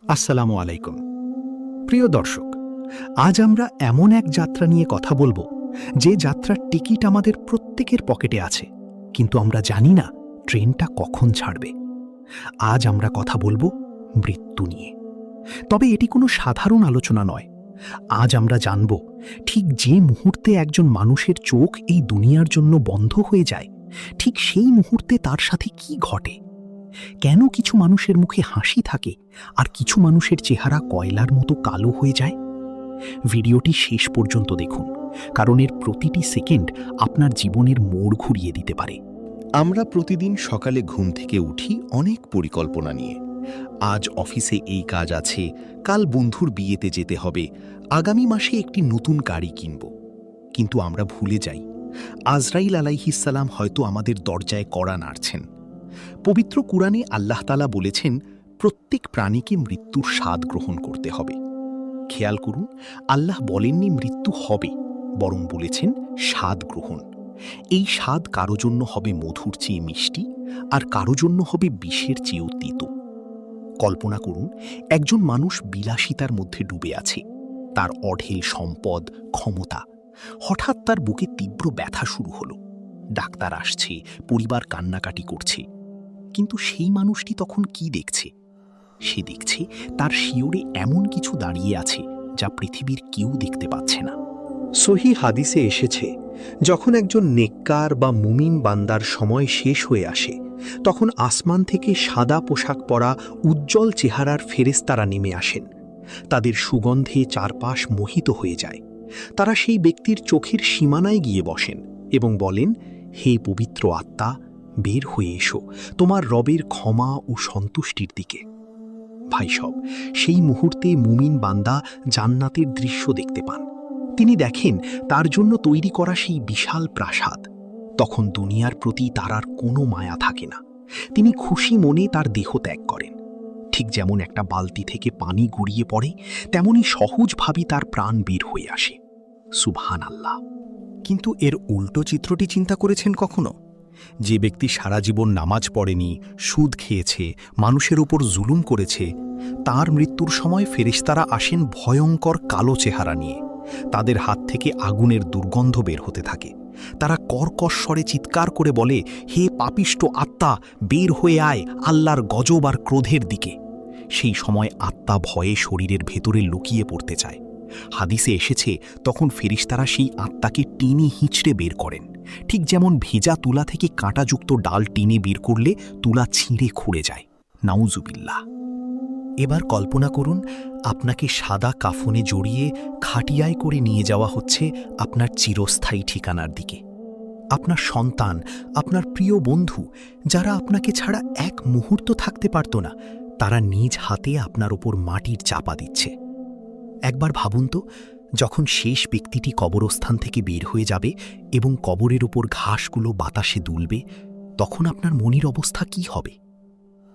আসসালামু আলাইকুম। প্রিয় দর্শক, আজ আমরা এমন এক যাত্রা নিয়ে কথা বলবো যে যাত্রার টিকিট আমাদের প্রত্যেকের পকেটে আছে, কিন্তু আমরা জানি না ট্রেনটা কখন ছাড়বে। আজ আমরা কথা বলবো মৃত্যু নিয়ে। তবে এটি কোনো সাধারণ আলোচনা নয়। আজ আমরা জানব ঠিক যে মুহূর্তে একজন মানুষের চোখ এই দুনিয়ার জন্য বন্ধ হয়ে যায়, ঠিক সেই মুহূর্তে তার সাথে কি ঘটে। কেন কিছু মানুষের মুখে হাসি থাকে আর কিছু মানুষের চেহারা কয়লার মতো কালো হয়ে যায়। ভিডিওটি শেষ পর্যন্ত দেখুন, কারণ এর প্রতিটি সেকেন্ড আপনার জীবনের মোড় ঘুরিয়ে দিতে পারে। আমরা প্রতিদিন সকালে ঘুম থেকে উঠি অনেক পরিকল্পনা নিয়ে। আজ অফিসে এই কাজ আছে, কাল বন্ধুর বিয়েতে যেতে হবে, আগামী মাসে একটি নতুন গাড়ি কিনব। কিন্তু আমরা ভুলে যাই, আজরাইল আলাইহিসসালাম হয়তো আমাদের দরজায় কড়া নাড়ছেন। পবিত্র কুরআনে আল্লাহ তাআলা বলেছেন, প্রত্যেক প্রাণীকে মৃত্যুর স্বাদ গ্রহণ করতে হবে। খেয়াল করুন, আল্লাহ বলেননি মৃত্যু হবে, বরং বলেছেন স্বাদ গ্রহণ। এই স্বাদ কারো জন্য হবে মধুর চেয়ে মিষ্টি, আর কারো জন্য হবে বিষের চেয়েও তিতো। কল্পনা করুন, একজন মানুষ বিলাসিতার মধ্যে ডুবে আছে, তার অঢেল সম্পদ, ক্ষমতা। হঠাৎ তার বুকে তীব্র ব্যথা শুরু হলো। ডাক্তার আসছে, পরিবার কান্নাকাটি করছে। কিন্তু সেই মানুষটি তখন কি দেখছে? সে দেখছে তার শিয়রে এমন কিছু দাঁড়িয়ে আছে যা পৃথিবীর কেউ দেখতে পাচ্ছে না। সহি হাদিসে এসেছে, যখন একজন নেককার বা মুমিন বান্দার সময় শেষ হয়ে আসে, তখন আসমান থেকে সাদা পোশাক পরা উজ্জ্বল চেহারার ফেরেশতারা নেমে আসেন। তাদের সুগন্ধে চারপাশ মোহিত হয়ে যায়। তারা সেই ব্যক্তির চোখের সীমানায় গিয়ে বসেন এবং বলেন, হে পবিত্র আত্মা, বের হয়ে এসো তোমার রবের ক্ষমা ও সন্তুষ্টির দিকে। ভাইসব, সেই মুহূর্তে মুমিন বান্দা জান্নাতের দৃশ্য দেখতে পান। তিনি দেখেন তার জন্য তৈরি করা সেই বিশাল প্রাসাদ। তখন দুনিয়ার প্রতি তার আর কোনো মায়া থাকে না। তিনি খুশি মনে তার দেহ ত্যাগ করেন। ঠিক যেমন একটা বালতি থেকে পানি গড়িয়ে পড়ে, তেমনি সহজভাবে তার প্রাণ বের হয়ে আসে। সুবহানাল্লাহ। কিন্তু এর উল্টো চিত্রটি চিন্তা করেছেন কখনো? যে ব্যক্তি সারা জীবন নামাজ পড়েনি, সুদ খেয়েছে, মানুষের উপর জুলুম করেছে, তার মৃত্যুর সময় ফেরেশতারা আসেন ভয়ঙ্কর কালো চেহারা নিয়ে। তাদের হাত থেকে আগুনের দুর্গন্ধ বের হতে থাকে। তারা কর্কশ স্বরে চিৎকার করে বলে, হে পাপিষ্ট আত্মা, বের হয়ে আয় আল্লাহর গজব আর ক্রোধের দিকে। সেই সময় আত্মা ভয়ে শরীরের ভেতরে লুকিয়ে পড়তে চায়। হাদিসে এসেছে, তখন ফেরেশতারা সেই আত্মাকে টেনে হিঁচড়ে বের করেন, ঠিক যেমন ভেজা তুলা থেকে কাঁটাযুক্ত ডাল টেনে বের করলে তুলা ছিঁড়ে খুঁড়ে যায়। নাউজুবিল্লাহ। এবার কল্পনা করুন, আপনাকে সাদা কাফনে জড়িয়ে খাটিয়ায় করে নিয়ে যাওয়া হচ্ছে আপনার চিরস্থায়ী ঠিকানার দিকে। আপনার সন্তান, আপনার প্রিয় বন্ধু, যারা আপনাকে ছাড়া এক মুহূর্ত থাকতে পারত না, তারা নিজ হাতে আপনার ওপর মাটির চাপা দিচ্ছে। একবার ভাবুন তো, যখন শেষ ব্যক্তিটি কবরস্থান থেকে বের হয়ে যাবে এবং কবরের ওপর ঘাসগুলো বাতাসে দুলবে, তখন আপনার মনের অবস্থা কি হবে?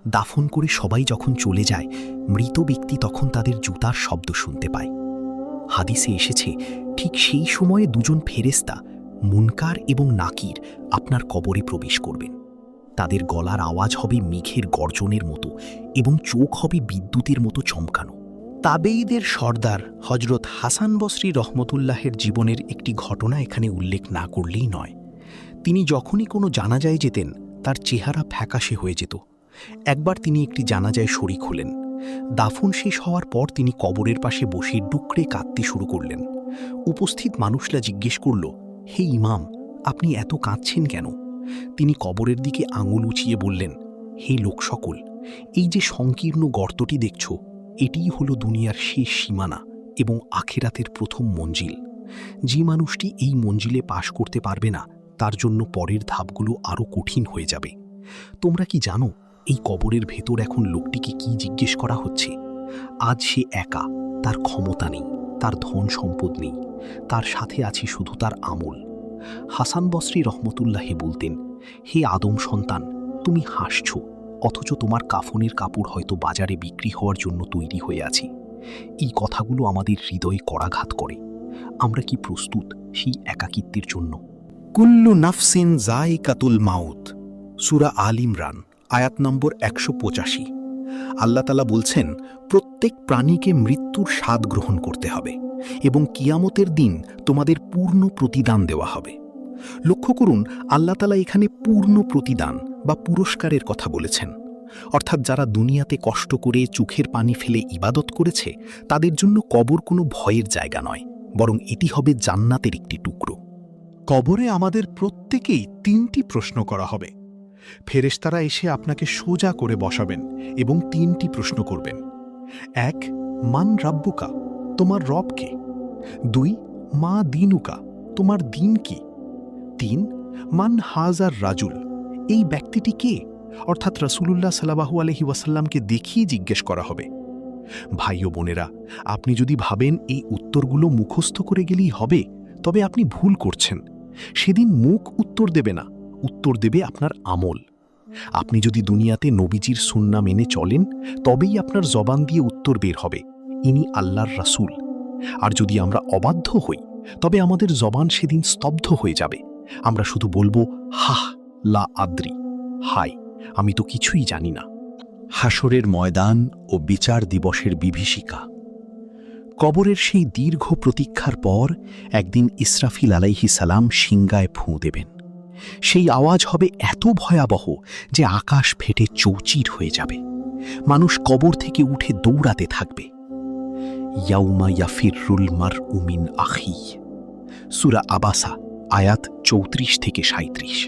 দাফন করে সবাই যখন চলে যায়, মৃত ব্যক্তি তখন তাদের জুতার শব্দ শুনতে পায়। হাদিসে এসেছে, ঠিক সেই সময়ে দুজন ফেরেশতা, মুনকার এবং নাকির, আপনার কবরে প্রবেশ করবেন। তাদের গলার আওয়াজ হবে মেঘের গর্জনের মতো এবং চোখ হবে বিদ্যুতের মতো চমকানো। তাবেঈদের সর্দার হজরত হাসান বসরি রহমতুল্লাহের জীবনের একটি ঘটনা এখানে উল্লেখ না করলেই নয়। তিনি যখনই কোনো জানাজায় যেতেন, তার চেহারা ফ্যাকাশে হয়ে যেত। একবার তিনি একটি জানাজায় শরীক হলেন। দাফন শেষ হওয়ার পর তিনি কবরের পাশে বসে ডুকরে কাঁদতে শুরু করলেন। উপস্থিত মানুষরা জিজ্ঞেস করল, হে ইমাম, আপনি এত কাঁদছেন কেন? তিনি কবরের দিকে আঙুল উঁচিয়ে বললেন, হে লোক সকল, এই যে সংকীর্ণ গর্তটি দেখছ, এটিই হলো দুনিয়ার শেষ সীমানা এবং আখিরাতের প্রথম মঞ্জিল। যে মানুষটি এই মঞ্জিলে পাশ করতে পারবে না, তার জন্য পরের ধাপগুলো আরও কঠিন হয়ে যাবে। তোমরা কি জানো এই কবরের ভেতর এখন লোকটিকে কি জিজ্ঞেস করা হচ্ছে? আজ সে একা, তার ক্ষমতা নেই, তার ধন সম্পদ নেই, তার সাথে আছে শুধু তার আমল। হাসান বসরি রহমতুল্লাহে বলতেন, হে আদম সন্তান, তুমি হাসছ, অথচ তোমার কাফনের কাপড় হয়তো বাজারে বিক্রি হওয়ার জন্য তৈরি হয়ে আছে। এই কথাগুলো আমাদের হৃদয়ে করাঘাত করে। আমরা কি প্রস্তুত সেই একাকিত্বের জন্য? কুল্লু নাফসিন যায়কাতুল মাউত, সূরা আল ইমরান, আয়াত নম্বর 185। আল্লাহ তাআলা বলছেন, প্রত্যেক প্রাণীকে মৃত্যুর স্বাদ গ্রহণ করতে হবে এবং কিয়ামতের দিন তোমাদের পূর্ণ প্রতিদান দেওয়া হবে। লক্ষ্য করুন, আল্লাহ তাআলা এখানে পূর্ণ প্রতিদান বা পুরস্কারের কথা বলেছেন। অর্থাৎ যারা দুনিয়াতে কষ্ট করে চোখের পানি ফেলে ইবাদত করেছে, তাদের জন্য কবর কোনো ভয়ের জায়গা নয়, বরং এটি হবে জান্নাতের একটি টুকরো। কবরে আমাদের প্রত্যেকেই ৩টি প্রশ্ন করা হবে। ফেরেশতারা এসে আপনাকে সোজা করে বসাবেন এবং ৩টি প্রশ্ন করবেন। ১, মান রাব্বুকা, তোমার রব কে? ২, মা দিনুকা, তোমার দিন কি? ৩, মান হাজার রাজুল, এই ব্যক্তিটি কে? অর্থাৎ রাসূলুল্লাহ সাল্লাল্লাহু আলাইহি ওয়াসাল্লামকে দেখিয়ে জিজ্ঞেস করা হবে। ভাই ও বোনেরা, আপনি যদি ভাবেন এই উত্তরগুলো মুখস্থ করে গেলেই হবে, তবে আপনি ভুল করছেন। সেদিন মুখ উত্তর দেবে না, উত্তর দেবে আপনার আমল। আপনি যদি দুনিয়াতে নবীজির সুন্নাহ মেনে চলেন, তবেই আপনার জবান দিয়ে উত্তর বের হবে, ইনি আল্লাহর রাসূল। আর যদি আমরা অবাধ্য হই, তবে আমাদের জবান সেদিন স্তব্ধ হয়ে যাবে। আমরা শুধু বলবো, হাহ লা আদ্রি, হায় আমি তো কিছুই জানি না। হাসরের ময়দান ও বিচার দিবসের বিভীষিকা। কবরের সেই দীর্ঘ প্রতীক্ষার পর একদিন ইসরাফিল আলাইহিস সালাম শিঙ্গায় ফুঁ দেবেন। সেই আওয়াজ হবে এত ভয়াবহ যে আকাশ ফেটে চৌচির হয়ে যাবে। মানুষ কবর থেকে উঠে দৌড়াতে থাকবে। ইয়াউমা ইয়াফিরুল মারউ মিন আখি, সূরা আবাসা, আয়াত ৩৪ থেকে ৩৭।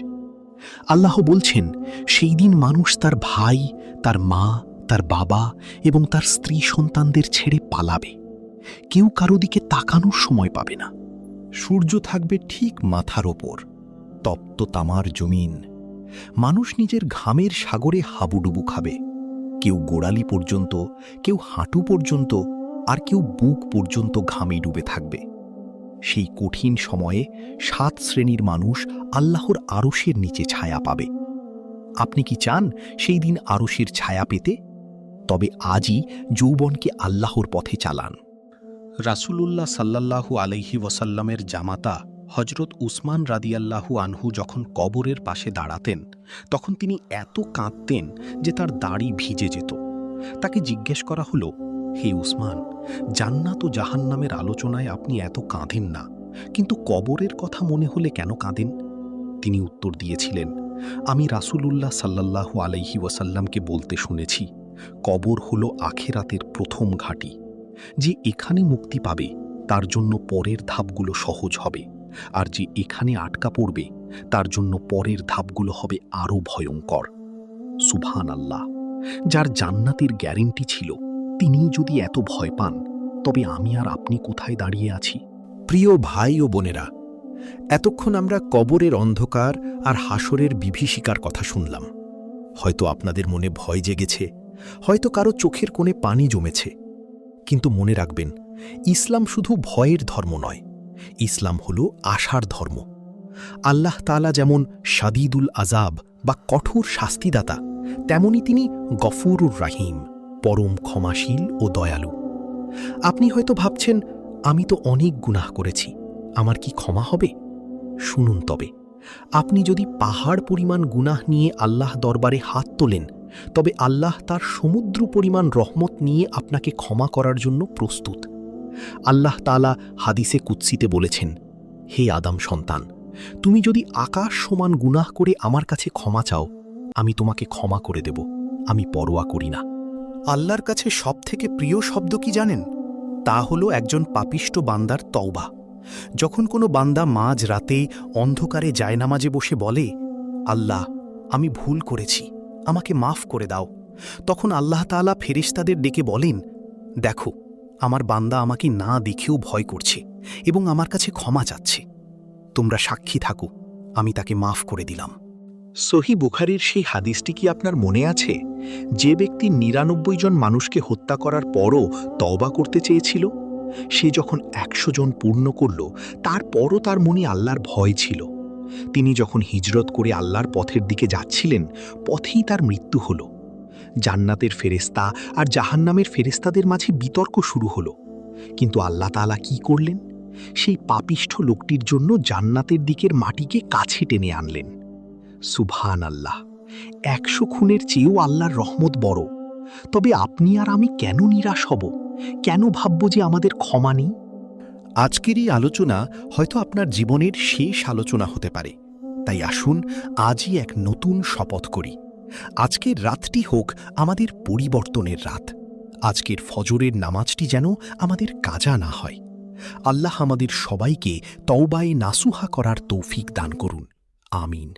আল্লাহ বলছেন, সেই দিন মানুষ তার ভাই, তার মা, তার বাবা এবং তার স্ত্রী সন্তানদের ছেড়ে পালাবে। কেউ কারো দিকে তাকানোর সময় পাবে না। সূর্য থাকবে ঠিক মাথার ওপর, তপ্ত তামার জমিন। মানুষ নিজের ঘামের সাগরে হাবুডুবু খাবে। কেউ গোড়ালি পর্যন্ত, কেউ হাঁটু পর্যন্ত, আর কেউ বুক পর্যন্ত ঘামে ডুবে থাকবে। সেই কঠিন সময়ে ৭ শ্রেণীর মানুষ আল্লাহর আরশের নিচে ছায়া পাবে। আপনি কি চান সেই দিন আরশের ছায়া পেতে? তবে আজই যৌবনকে আল্লাহর পথে চালান। রাসূলুল্লাহ সাল্লাল্লাহু আলাইহি ওয়াসাল্লামের জামাতা হজরত উসমান রাদিয়াল্লাহু আনহু যখন কবরের পাশে দাঁড়াতেন, তখন তিনি এত কাঁদতেন যে তার দাড়ি ভিজে যেত। তাকে জিজ্ঞেস করা হলো, হে উসমান, জান্নাত ও জাহান্নামের আলোচনায় আপনি এত কাঁদেন না, কিন্তু কবরের কথা মনে হলে কেন কাঁদেন? তিনি উত্তর দিয়েছিলেন, আমি রাসূলুল্লাহ সাল্লাল্লাহু আলাইহি ওয়াসাল্লামকে বলতে শুনেছি, কবর হলো আখিরাতের প্রথম ঘাঁটি। যে এখানে মুক্তি পাবে, তার জন্য পরের ধাপগুলো সহজ হবে, আর যে এখানে আটকা পড়বে, তার জন্য পরের ধাপগুলো হবে আরও ভয়ঙ্কর। সুবহানাল্লাহ! যার জান্নাতের গ্যারেন্টি ছিল, তিনি যদি এত ভয় পান, তবে আমি আর আপনি কোথায় দাঁড়িয়ে আছি? প্রিয় ভাই ও বোনেরা, এতক্ষণ আমরা কবরের অন্ধকার আর হাসরের বিভীষিকার কথা শুনলাম। হয়তো আপনাদের মনে ভয় জেগেছে, হয়তো কারো চোখের কোণে পানি জমেছে। কিন্তু মনে রাখবেন, ইসলাম শুধু ভয়ের ধর্ম নয়, ইসলাম হল আশার ধর্ম। আল্লাহ তাআলা যেমন শাদীদুল আযাব বা কঠোর শাস্তিদাতা, তেমনি তিনি গফুরুর রাহিম, পরম ক্ষমাশীল ও দয়ালু। আপনি হয়তো ভাবছেন, আমি তো অনেক গুনাহ করেছি, আমার কি ক্ষমা হবে? শুনুন তবে, আপনি যদি পাহাড় পরিমাণ গুনাহ নিয়ে আল্লাহ দরবারে হাত তোলেন, তবে আল্লাহ তার সমুদ্র পরিমাণ রহমত নিয়ে আপনাকে ক্ষমা করার জন্য প্রস্তুত। আল্লাহ তাআলা হাদিসে কুদসিতে বলেছেন, হে আদম সন্তান, তুমি যদি আকাশ সমান গুনাহ করে আমার কাছে ক্ষমা চাও, আমি তোমাকে ক্ষমা করে দেব, আমি পরোয়া করি না। আল্লাহর কাছে সবথেকে প্রিয় শব্দ কি জানেন? তা হলো একজন পাপিষ্ট বান্দার তওবা। যখন কোনো বান্দা মাঝ রাতে অন্ধকারে জায়নামাজে বসে বলে, আল্লাহ, আমি ভুল করেছি, আমাকে মাফ করে দাও, তখন আল্লাহ তাআলা ফেরেশতাদের ডেকে বলেন, দেখো, আমার বান্দা আমাকে না দেখেও ভয় করছে এবং আমার কাছে ক্ষমা চাচ্ছে। তোমরা সাক্ষী থাকো, আমি তাকে মাফ করে দিলাম। সহিহ বুখারীর সেই হাদিসটি কি আপনার মনে আছে? যে ব্যক্তি ৯৯ জন মানুষকে হত্যা করার পরও তওবা করতে চেয়েছিল, সে যখন ১০০ জন পূর্ণ করল, তারপরও তার মনে আল্লাহর ভয় ছিল। তিনি যখন হিজরত করে আল্লাহর পথের দিকে যাচ্ছিলেন, পথেই তার মৃত্যু হল। জান্নাতের ফেরেশতা আর জাহান্নামের ফেরেশতাদের মাঝে বিতর্ক শুরু হল। কিন্তু আল্লাহ তাআলা কি করলেন? সেই পাপিষ্ঠ লোকটির জন্য জান্নাতের দিকের মাটিকে কাছে টেনে আনলেন। সুবহানাল্লাহ! ১০০ খুনের চেয়েও আল্লাহর রহমত বড়। তবে আপনি আর আমি কেন নিরাশ হব? কেন ভাবব যে আমাদের ক্ষমা নেই? আজকের এই আলোচনা হয়তো আপনার জীবনের শেষ আলোচনা হতে পারে, তাই আসুন আজই এক নতুন শপথ করি। আজকের রাতটি হোক আমাদের পরিবর্তনের রাত। আজকের ফজরের নামাজটি যেন আমাদের কাজা না হয়। আল্লাহ আমাদের সবাইকে তওবায়ে নাসুহা করার তৌফিক দান করুন। আমিন।